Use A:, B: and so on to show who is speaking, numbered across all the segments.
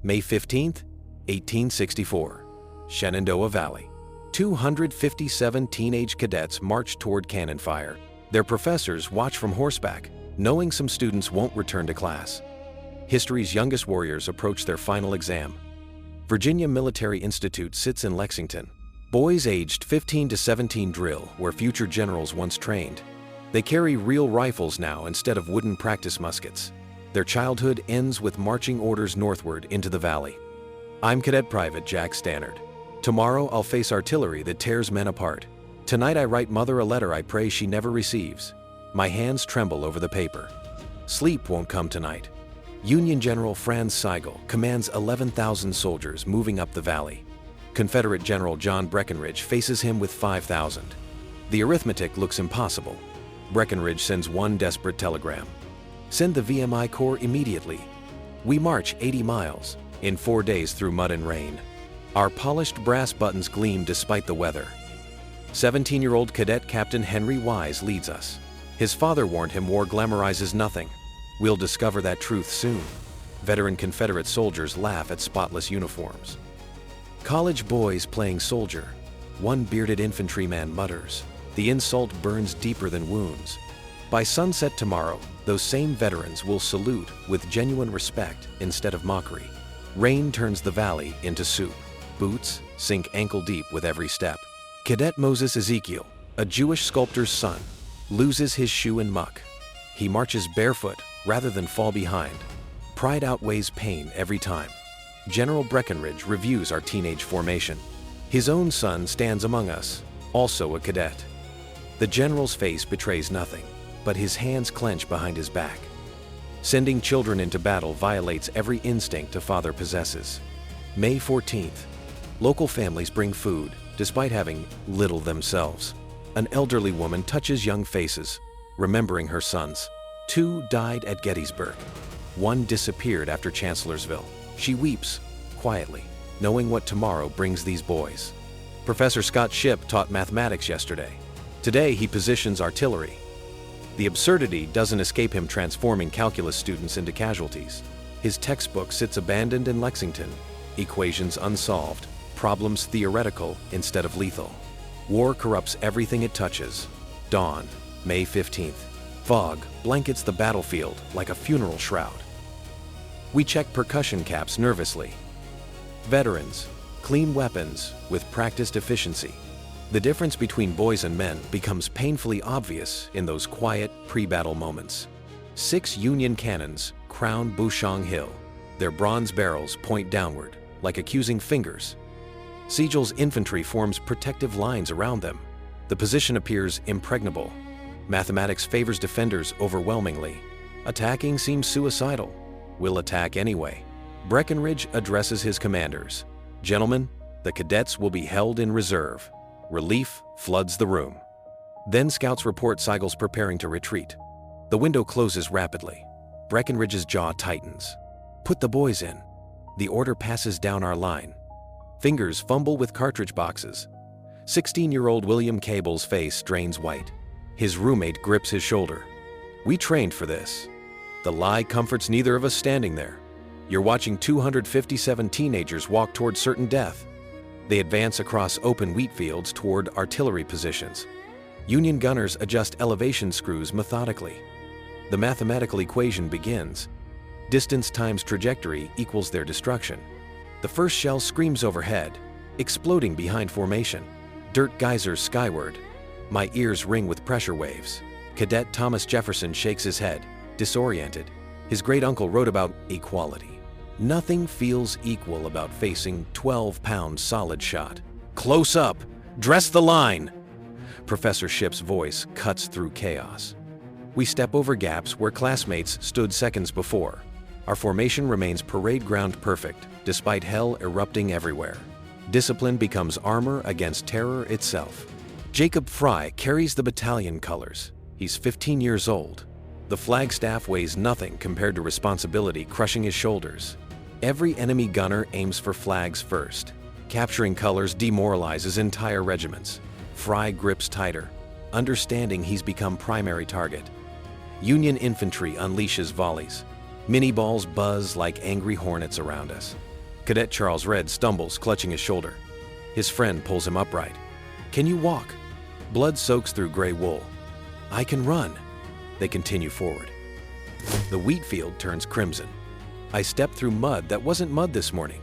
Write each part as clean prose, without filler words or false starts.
A: May 15th, 1864, Shenandoah Valley. 257 teenage cadets march toward cannon fire. Their professors watch from horseback, knowing some students won't return to class. History's youngest warriors approach their final exam. Virginia Military Institute sits in Lexington. Boys aged 15 to 17 drill where future generals once trained. They carry real rifles now instead of wooden practice muskets. Their childhood ends with marching orders northward into the valley. I'm Cadet Private Jack Stannard. Tomorrow I'll face artillery that tears men apart. Tonight I write Mother a letter I pray she never receives. My hands tremble over the paper. Sleep won't come tonight. Union General Franz Sigel commands 11,000 soldiers moving up the valley. Confederate General John Breckinridge faces him with 5,000. The arithmetic looks impossible. Breckinridge sends one desperate telegram. Send the VMI Corps immediately. We march 80 miles in 4 days through mud and rain. Our polished brass buttons gleam despite the weather. 17-year-old Cadet Captain Henry Wise leads us. His father warned him war glamorizes nothing. We'll discover that truth soon. Veteran Confederate soldiers laugh at spotless uniforms. College boys playing soldier. One bearded infantryman mutters, "The insult burns deeper than wounds." By sunset tomorrow, those same veterans will salute with genuine respect instead of mockery. Rain turns the valley into soup. Boots sink ankle deep with every step. Cadet Moses Ezekiel, a Jewish sculptor's son, loses his shoe in muck. He marches barefoot rather than fall behind. Pride outweighs pain every time. General Breckinridge reviews our teenage formation. His own son stands among us, also a cadet. The general's face betrays nothing, but his hands clench behind his back. Sending children into battle violates every instinct a father possesses. May 14th. Local families bring food, despite having little themselves. An elderly woman touches young faces, remembering her sons. 2 died at Gettysburg. 1 disappeared after Chancellorsville. She weeps, quietly, knowing what tomorrow brings these boys. Professor Scott Shipp taught mathematics yesterday. Today he positions artillery. The absurdity doesn't escape him transforming calculus students into casualties. His textbook sits abandoned in Lexington, equations unsolved, problems theoretical instead of lethal. War corrupts everything it touches. Dawn, May 15th. Fog blankets the battlefield like a funeral shroud. We check percussion caps nervously. Veterans, clean weapons with practiced efficiency. The difference between boys and men becomes painfully obvious in those quiet, pre-battle moments. 6 Union cannons crown Bushong Hill. Their bronze barrels point downward, like accusing fingers. Sigel's infantry forms protective lines around them. The position appears impregnable. Mathematics favors defenders overwhelmingly. Attacking seems suicidal. We'll attack anyway. Breckinridge addresses his commanders. Gentlemen, the cadets will be held in reserve. Relief floods the room. Then scouts report Sigel's preparing to retreat. The window closes rapidly. Breckinridge's jaw tightens. Put the boys in. The order passes down our line. Fingers fumble with cartridge boxes. 16-year-old William Cable's face drains white. His roommate grips his shoulder. We trained for this. The lie comforts neither of us standing there. You're watching 257 teenagers walk toward certain death. They advance across open wheat fields toward artillery positions. Union gunners adjust elevation screws methodically. The mathematical equation begins. Distance times trajectory equals their destruction. The first shell screams overhead, exploding behind formation. Dirt geysers skyward. My ears ring with pressure waves. Cadet Thomas Jefferson shakes his head, disoriented. His great-uncle wrote about equality. Nothing feels equal about facing 12-pound solid shot. Close up! Dress the line! Professor Shipp's voice cuts through chaos. We step over gaps where classmates stood seconds before. Our formation remains parade ground perfect, despite hell erupting everywhere. Discipline becomes armor against terror itself. Jacob Fry carries the battalion colors. He's 15 years old. The flagstaff weighs nothing compared to responsibility crushing his shoulders. Every enemy gunner aims for flags first. Capturing colors demoralizes entire regiments. Fry grips tighter, understanding he's become primary target. Union infantry unleashes volleys. Mini balls buzz like angry hornets around us. Cadet Charles Red stumbles, clutching his shoulder. His friend pulls him upright. "Can you walk?" Blood soaks through gray wool. "I can run." They continue forward. The wheat field turns crimson. I step through mud that wasn't mud this morning.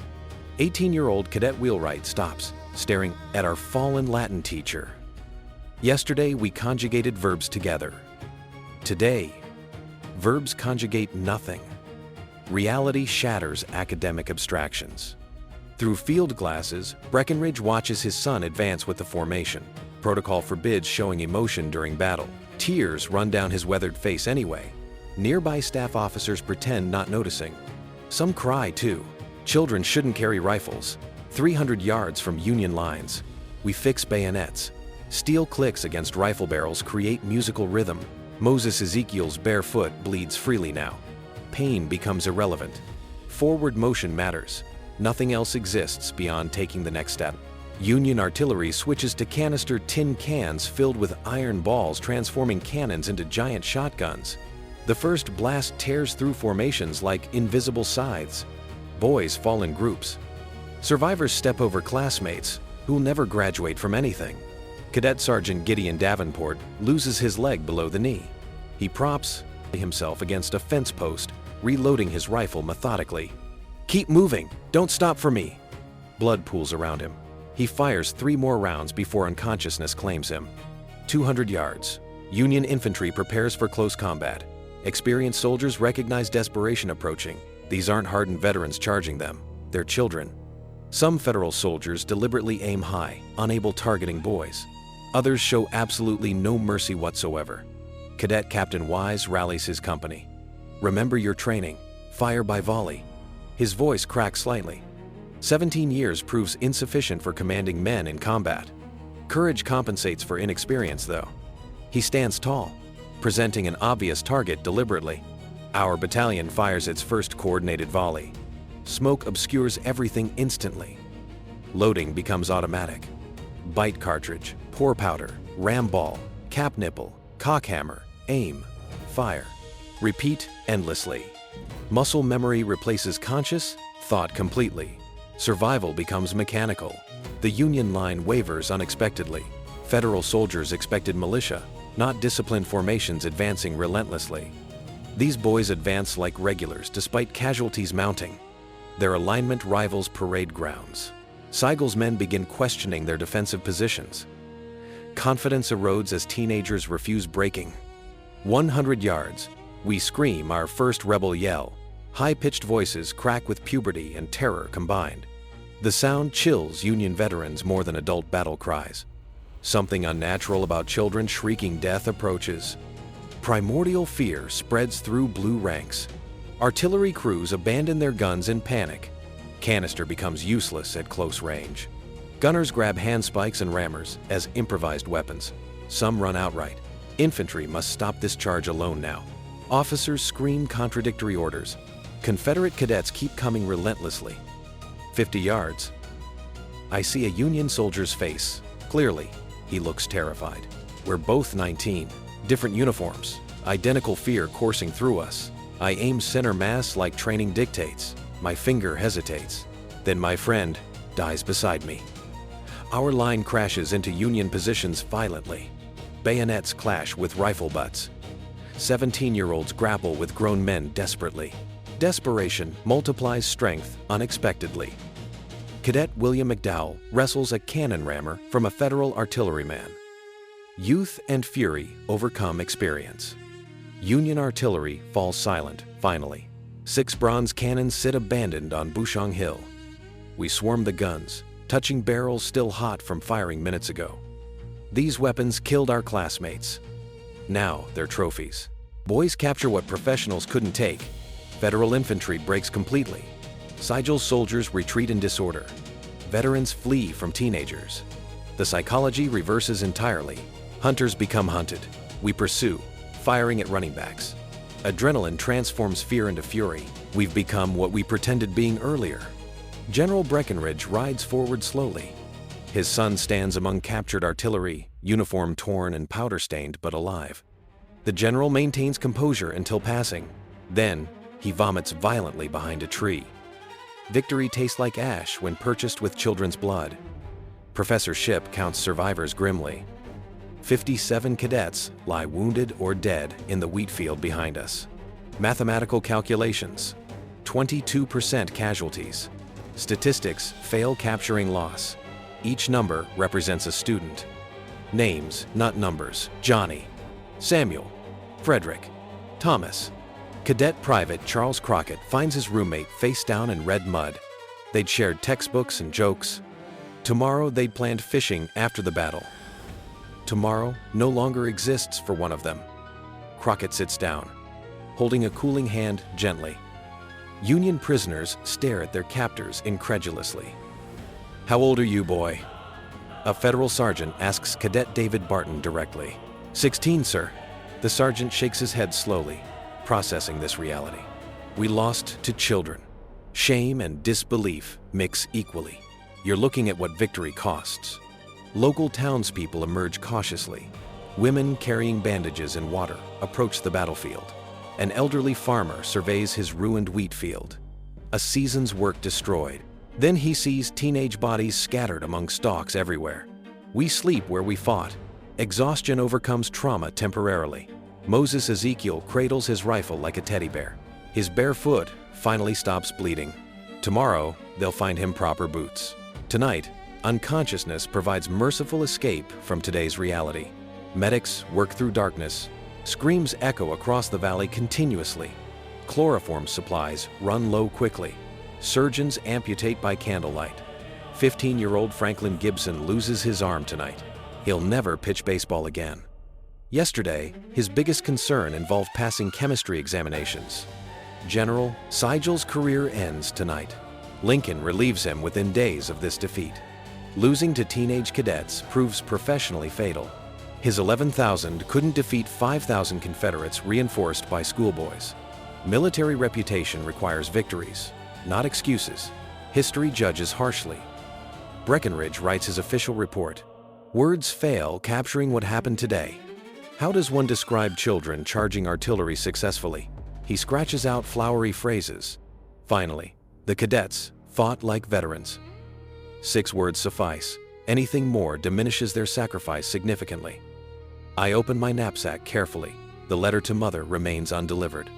A: 18-year-old Cadet Wheelwright stops, staring at our fallen Latin teacher. Yesterday, we conjugated verbs together. Today, verbs conjugate nothing. Reality shatters academic abstractions. Through field glasses, Breckinridge watches his son advance with the formation. Protocol forbids showing emotion during battle. Tears run down his weathered face anyway. Nearby staff officers pretend not noticing. Some cry too. Children shouldn't carry rifles. 300 yards from Union lines. We fix bayonets. Steel clicks against rifle barrels create musical rhythm. Moses Ezekiel's bare foot bleeds freely now. Pain becomes irrelevant. Forward motion matters. Nothing else exists beyond taking the next step. Union artillery switches to canister tin cans filled with iron balls, transforming cannons into giant shotguns. The first blast tears through formations like invisible scythes. Boys fall in groups. Survivors step over classmates who'll never graduate from anything. Cadet Sergeant Gideon Davenport loses his leg below the knee. He props himself against a fence post, reloading his rifle methodically. "Keep moving! Don't stop for me!" Blood pools around him. He fires 3 more rounds before unconsciousness claims him. 200 yards. Union infantry prepares for close combat. Experienced soldiers recognize desperation approaching. These aren't hardened veterans charging them. They're children. Some Federal soldiers deliberately aim high, unable targeting boys. Others show absolutely no mercy whatsoever. Cadet Captain Wise rallies his company. "Remember your training. Fire by volley." His voice cracks slightly. 17 years proves insufficient for commanding men in combat. Courage compensates for inexperience, though. He stands tall, presenting an obvious target deliberately. Our battalion fires its first coordinated volley. Smoke obscures everything instantly. Loading becomes automatic. Bite cartridge, pour powder, ram ball, cap nipple, cock hammer, aim, fire. Repeat endlessly. Muscle memory replaces conscious thought completely. Survival becomes mechanical. The Union line wavers unexpectedly. Federal soldiers expected militia, not disciplined formations advancing relentlessly. These boys advance like regulars despite casualties mounting. Their alignment rivals parade grounds. Sigel's men begin questioning their defensive positions. Confidence erodes as teenagers refuse breaking. 100 yards. We scream our first rebel yell. High-pitched voices crack with puberty and terror combined. The sound chills Union veterans more than adult battle cries. Something unnatural about children shrieking death approaches. Primordial fear spreads through blue ranks. Artillery crews abandon their guns in panic. Canister becomes useless at close range. Gunners grab handspikes and rammers as improvised weapons. Some run outright. Infantry must stop this charge alone now. Officers scream contradictory orders. Confederate cadets keep coming relentlessly. 50 yards. I see a Union soldier's face. Clearly, he looks terrified. We're both 19. Different uniforms. Identical fear coursing through us. I aim center mass like training dictates. My finger hesitates. Then my friend dies beside me. Our line crashes into Union positions violently. Bayonets clash with rifle butts. 17-year-olds grapple with grown men desperately. Desperation multiplies strength unexpectedly. Cadet William McDowell wrestles a cannon rammer from a Federal artilleryman. Youth and fury overcome experience. Union artillery falls silent, finally. 6 bronze cannons sit abandoned on Bushong Hill. We swarm the guns, touching barrels still hot from firing minutes ago. These weapons killed our classmates. Now they're trophies. Boys capture what professionals couldn't take. Federal infantry breaks completely. Sigel's soldiers retreat in disorder. Veterans flee from teenagers. The psychology reverses entirely. Hunters become hunted. We pursue, firing at running backs. Adrenaline transforms fear into fury. We've become what we pretended being earlier. General Breckinridge rides forward slowly. His son stands among captured artillery, uniform torn and powder-stained but alive. The general maintains composure until passing. Then, he vomits violently behind a tree. Victory tastes like ash when purchased with children's blood. Professor Shipp counts survivors grimly. 57 cadets lie wounded or dead in the wheat field behind us. Mathematical calculations. 22% casualties. Statistics fail capturing loss. Each number represents a student. Names, not numbers. Johnny, Samuel, Frederick, Thomas. Cadet Private Charles Crockett finds his roommate face down in red mud. They'd shared textbooks and jokes. Tomorrow they'd planned fishing after the battle. Tomorrow no longer exists for one of them. Crockett sits down, holding a cooling hand gently. Union prisoners stare at their captors incredulously. "How old are you, boy?" A federal sergeant asks Cadet David Barton directly. 16, sir." The sergeant shakes his head slowly, processing this reality. "We lost to children. Shame and disbelief mix equally. You're looking at what victory costs." Local townspeople emerge cautiously. Women carrying bandages and water approach the battlefield. An elderly farmer surveys his ruined wheat field. A season's work destroyed. Then he sees teenage bodies scattered among stalks everywhere. We sleep where we fought. Exhaustion overcomes trauma temporarily. Moses Ezekiel cradles his rifle like a teddy bear. His bare foot finally stops bleeding. Tomorrow, they'll find him proper boots. Tonight, unconsciousness provides merciful escape from today's reality. Medics work through darkness. Screams echo across the valley continuously. Chloroform supplies run low quickly. Surgeons amputate by candlelight. 15-year-old Franklin Gibson loses his arm tonight. He'll never pitch baseball again. Yesterday, his biggest concern involved passing chemistry examinations. General Sigel's career ends tonight. Lincoln relieves him within days of this defeat. Losing to teenage cadets proves professionally fatal. His 11,000 couldn't defeat 5,000 Confederates reinforced by schoolboys. Military reputation requires victories, not excuses. History judges harshly. Breckinridge writes his official report. Words fail capturing what happened today. How does one describe children charging artillery successfully? He scratches out flowery phrases. Finally, the cadets fought like veterans. 6 words suffice. Anything more diminishes their sacrifice significantly. I open my knapsack carefully. The letter to mother remains undelivered.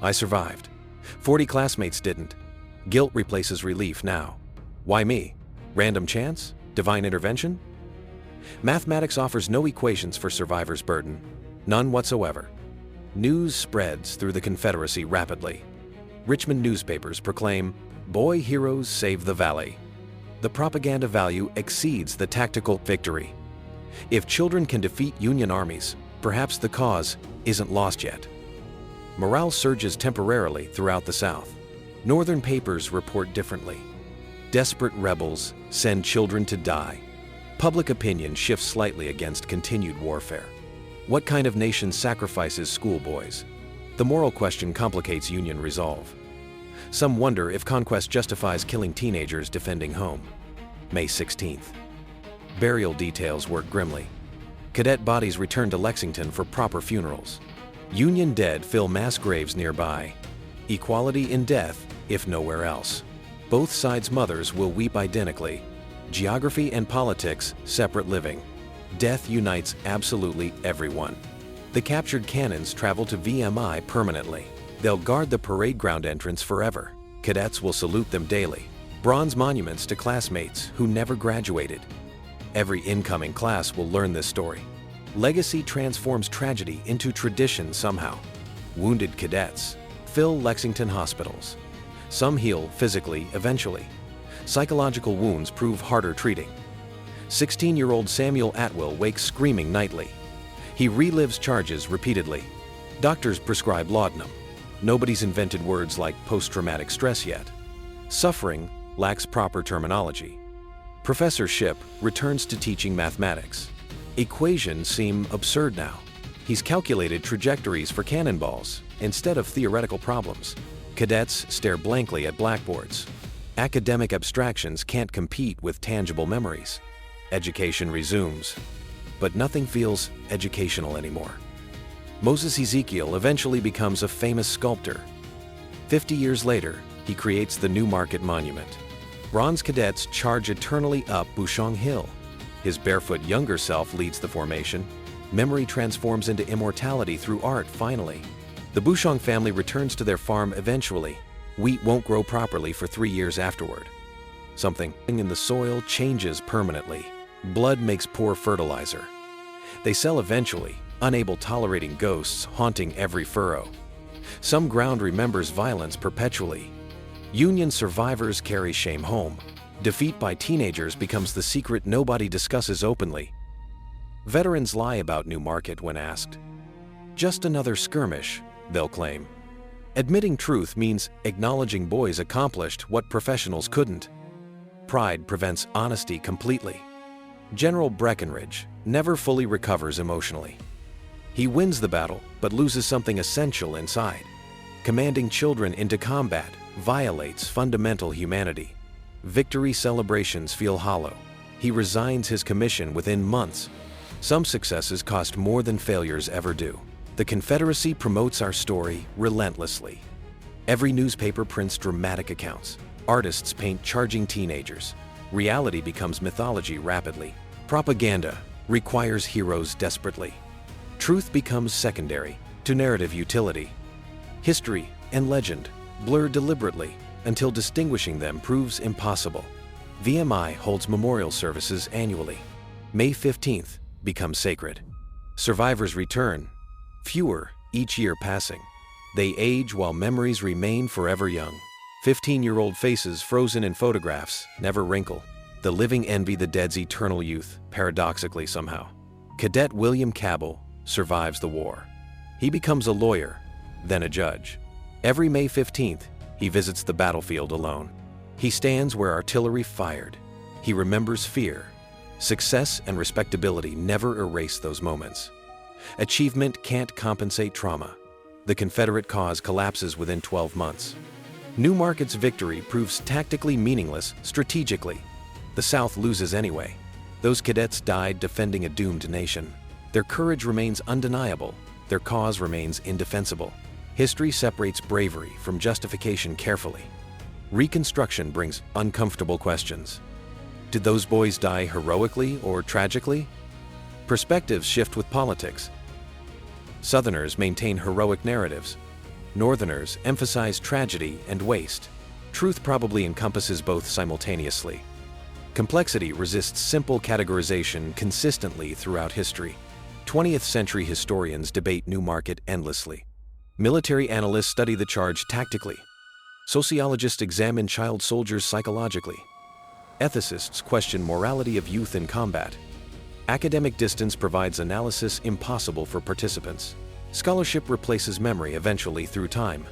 A: I survived. 40 classmates didn't. Guilt replaces relief now. Why me? Random chance? Divine intervention? Mathematics offers no equations for survivor's burden. None whatsoever. News spreads through the Confederacy rapidly. Richmond newspapers proclaim, "Boy heroes save the valley." The propaganda value exceeds the tactical victory. If children can defeat Union armies, perhaps the cause isn't lost yet. Morale surges temporarily throughout the South. Northern papers report differently. Desperate rebels send children to die. Public opinion shifts slightly against continued warfare. What kind of nation sacrifices schoolboys? The moral question complicates Union resolve. Some wonder if conquest justifies killing teenagers defending home. May 16th. Burial details work grimly. Cadet bodies return to Lexington for proper funerals. Union dead fill mass graves nearby. Equality in death, if nowhere else. Both sides' mothers will weep identically. Geography and politics, separate living. Death unites absolutely everyone. The captured cannons travel to VMI permanently. They'll guard the parade ground entrance forever. Cadets will salute them daily. Bronze monuments to classmates who never graduated. Every incoming class will learn this story. Legacy transforms tragedy into tradition somehow. Wounded cadets fill Lexington hospitals. Some heal physically eventually. Psychological wounds prove harder treating. 16-year-old Samuel Atwill wakes screaming nightly. He relives charges repeatedly. Doctors prescribe laudanum. Nobody's invented words like post-traumatic stress yet. Suffering lacks proper terminology. Professor Shipp returns to teaching mathematics. Equations seem absurd now. He's calculated trajectories for cannonballs instead of theoretical problems. Cadets stare blankly at blackboards. Academic abstractions can't compete with tangible memories. Education resumes, but nothing feels educational anymore. Moses Ezekiel eventually becomes a famous sculptor. 50 years later, He creates the New Market Monument. Bronze cadets charge eternally up Bushong Hill. His barefoot younger self leads the formation. Memory transforms into immortality through art finally. The Bushong family returns to their farm eventually. Wheat won't grow properly for 3 years afterward. Something in the soil changes permanently. Blood makes poor fertilizer. They sell eventually, unable tolerating ghosts haunting every furrow. Some ground remembers violence perpetually. Union survivors carry shame home. Defeat by teenagers becomes the secret nobody discusses openly. Veterans lie about New Market when asked. Just another skirmish, they'll claim. Admitting truth means acknowledging boys accomplished what professionals couldn't. Pride prevents honesty completely. General Breckinridge never fully recovers emotionally. He wins the battle, but loses something essential inside. Commanding children into combat violates fundamental humanity. Victory celebrations feel hollow. He resigns his commission within months. Some successes cost more than failures ever do. The Confederacy promotes our story relentlessly. Every newspaper prints dramatic accounts. Artists paint charging teenagers. Reality becomes mythology rapidly. Propaganda requires heroes desperately. Truth becomes secondary to narrative utility. History and legend blur deliberately until distinguishing them proves impossible. VMI holds memorial services annually. May 15th becomes sacred. Survivors return, fewer each year passing. They age while memories remain forever young. 15-year-old faces frozen in photographs never wrinkle. The living envy the dead's eternal youth, paradoxically somehow. Cadet William Cabell survives the war. He becomes a lawyer, then a judge. Every May 15th, he visits the battlefield alone. He stands where artillery fired. He remembers fear. Success and respectability never erase those moments. Achievement can't compensate trauma. The Confederate cause collapses within 12 months. New Market's victory proves tactically meaningless strategically. The South loses anyway. Those cadets died defending a doomed nation. Their courage remains undeniable. Their cause remains indefensible. History separates bravery from justification carefully. Reconstruction brings uncomfortable questions. Did those boys die heroically or tragically? Perspectives shift with politics. Southerners maintain heroic narratives. Northerners emphasize tragedy and waste. Truth probably encompasses both simultaneously. Complexity resists simple categorization consistently throughout history. 20th century historians debate New Market endlessly. Military analysts study the charge tactically. Sociologists examine child soldiers psychologically. Ethicists question morality of youth in combat. Academic distance provides analysis impossible for participants. Scholarship replaces memory eventually through time.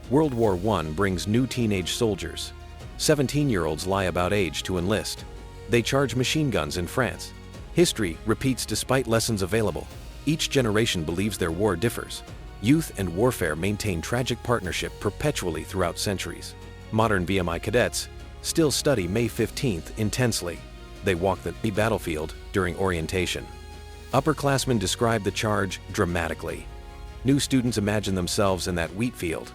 A: World War I brings new teenage soldiers. 17-year-olds lie about age to enlist. They charge machine guns in France. History repeats despite lessons available. Each generation believes their war differs. Youth and warfare maintain tragic partnership perpetually throughout centuries. Modern VMI cadets still study May 15th intensely. They walk the battlefield during orientation. Upperclassmen describe the charge dramatically. New students imagine themselves in that wheat field.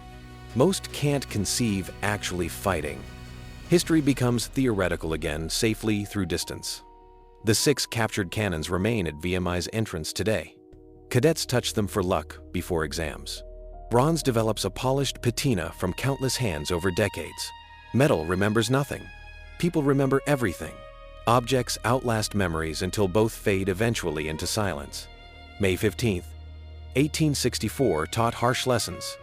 A: Most can't conceive actually fighting. History becomes theoretical again, safely through distance. The 6 captured cannons remain at VMI's entrance today. Cadets touch them for luck before exams. Bronze develops a polished patina from countless hands over decades. Metal remembers nothing. People remember everything. Objects outlast memories until both fade eventually into silence. May 15th, 1864 taught harsh lessons.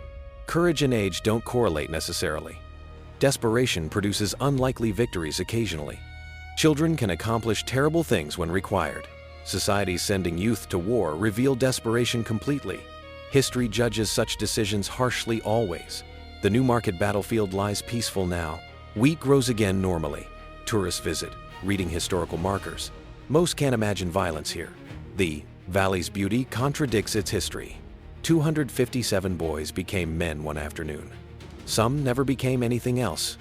A: Courage and age don't correlate necessarily. Desperation produces unlikely victories occasionally. Children can accomplish terrible things when required. Societies sending youth to war reveal desperation completely. History judges such decisions harshly always. The New Market battlefield lies peaceful now. Wheat grows again normally. Tourists visit, reading historical markers. Most can't imagine violence here. The valley's beauty contradicts its history. 257 boys became men one afternoon. Some never became anything else.